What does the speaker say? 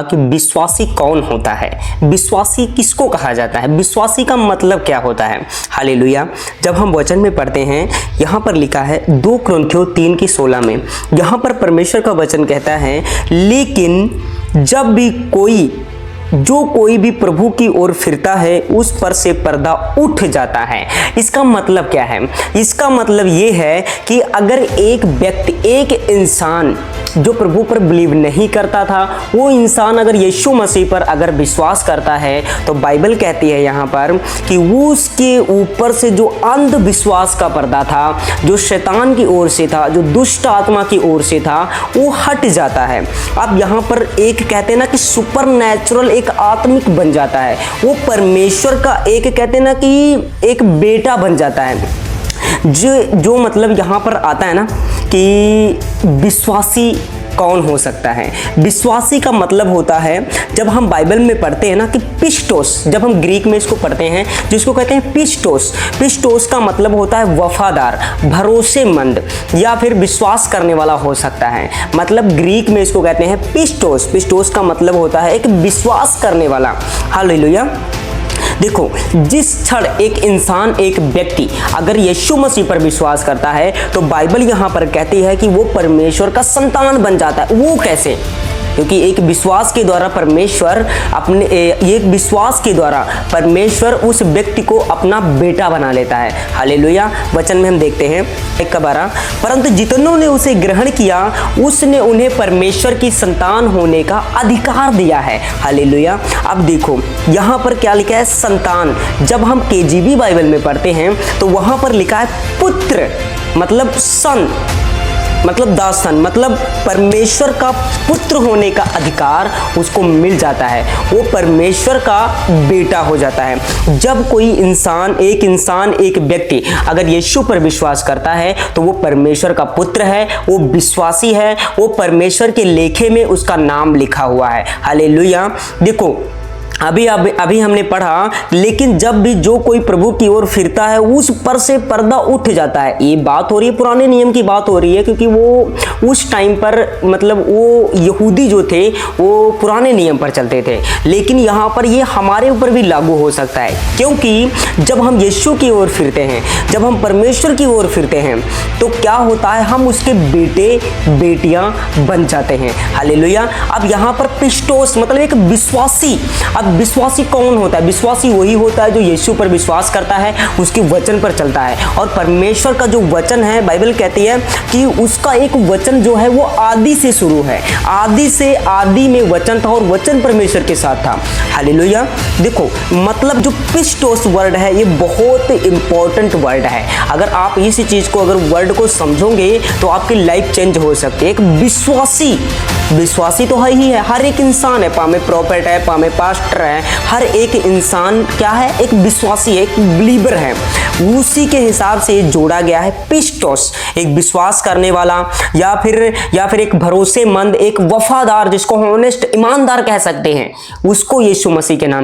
कि विश्वासी कौन होता है, विश्वासी किसको कहा जाता है, विश्वासी का मतलब क्या होता है। हालेलुया। जब हम वचन में पढ़ते हैं, यहाँ पर लिखा है 2 कुरिन्थियों 3:16 में, यहाँ पर परमेश्वर का वचन कहता है, लेकिन जब भी कोई भी प्रभु की ओर फिरता है उस पर से पर्दा उठ जाता है। इसका मतलब क्या है? इसका मतलब ये है कि अगर एक व्यक्ति, एक इंसान जो प्रभु पर बिलीव नहीं करता था, वो इंसान अगर यीशु मसीह पर अगर विश्वास करता है, तो बाइबल कहती है यहाँ पर कि वो उसके ऊपर से जो अंधविश्वास का पर्दा था, जो शैतान की ओर से था, जो दुष्ट आत्मा की ओर से था, वो हट जाता है। अब यहाँ पर एक कहते हैं ना कि सुपर नेचुरल एक आत्मिक बन जाता है, वो परमेश्वर का एक कहते हैं ना कि एक बेटा बन जाता है। जो मतलब यहाँ पर आता है ना कि विश्वासी कौन हो सकता है। विश्वासी का मतलब होता है, जब हम बाइबल में पढ़ते हैं ना कि पिस्टोस, जब हम ग्रीक में इसको पढ़ते हैं जिसको कहते हैं पिस्टोस, पिस्टोस का मतलब होता है वफादार, भरोसेमंद या फिर विश्वास करने वाला हो सकता है। मतलब ग्रीक में इसको कहते हैं पिस्टोस। पिस्टोस का मतलब होता है एक विश्वास करने वाला। हालेलुया। देखो, जिस क्षण एक इंसान, एक व्यक्ति अगर यीशु मसीह पर विश्वास करता है, तो बाइबल यहाँ पर कहती है कि वो परमेश्वर का संतान बन जाता है। वो कैसे? क्योंकि एक विश्वास के द्वारा परमेश्वर उस व्यक्ति को अपना बेटा बना लेता है। हालेलुया। वचन में हम देखते हैं 1:12, परंतु जितनों ने उसे ग्रहण किया उसने उन्हें परमेश्वर की संतान होने का अधिकार दिया है। हालेलुया। अब देखो यहाँ पर क्या लिखा है, संतान। जब हम KJV बाइबल में पढ़ते हैं तो वहां पर लिखा है पुत्र, मतलब सन, मतलब दासन, मतलब परमेश्वर का पुत्र होने का अधिकार उसको मिल जाता है, वो परमेश्वर का बेटा हो जाता है। जब कोई इंसान, एक व्यक्ति अगर यीशु पर विश्वास करता है, तो वो परमेश्वर का पुत्र है, वो विश्वासी है, वो परमेश्वर के लेखे में उसका नाम लिखा हुआ है। हालेलुया। देखो अभी हमने पढ़ा, लेकिन जब भी जो कोई प्रभु की ओर फिरता है उस पर से पर्दा उठ जाता है। ये बात हो रही है, पुराने नियम की बात हो रही है, क्योंकि वो उस टाइम पर मतलब वो यहूदी जो थे वो पुराने नियम पर चलते थे। लेकिन यहाँ पर ये हमारे ऊपर भी लागू हो सकता है, क्योंकि जब हम यीशु की ओर फिरते हैं, जब हम परमेश्वर की ओर फिरते हैं, तो क्या होता है, हम उसके बेटे बेटियां बन जाते हैं। हालेलुया। अब यहाँ पर पिस्टोस मतलब एक विश्वासी। अब विश्वासी कौन होता है? विश्वासी वही होता है जो यीशु पर विश्वास करता है, उसके वचन पर चलता है। और परमेश्वर का जो वचन है, बाइबल कहती है कि उसका एक वचन जो है वो आदि से शुरू है, आदि से आदि में वचन था और वचन परमेश्वर के साथ था। हालेलुया। देखो मतलब जो पिस्टोस वर्ड है ये बहुत इंपॉर्टेंट वर्ड है। अगर आप इस चीज को, अगर वर्ड को समझोगे तो आपकी लाइफ चेंज हो सकती है। एक विश्वासी तो है ही है, हर एक इंसान है, पामे प्रॉफिट है, पामे पास्टर है, हर एक इंसान क्या है, एक विश्वासी है, एक बिलीवर है। उसी के हिसाब से जोड़ा गया है पिस्टोस, एक विश्वास करने वाला या फिर एक भरोसेमंद, एक वफादार, जिसको ऑनेस्ट, ईमानदार कह सकते हैं, उसको यीशु मसीह के नाम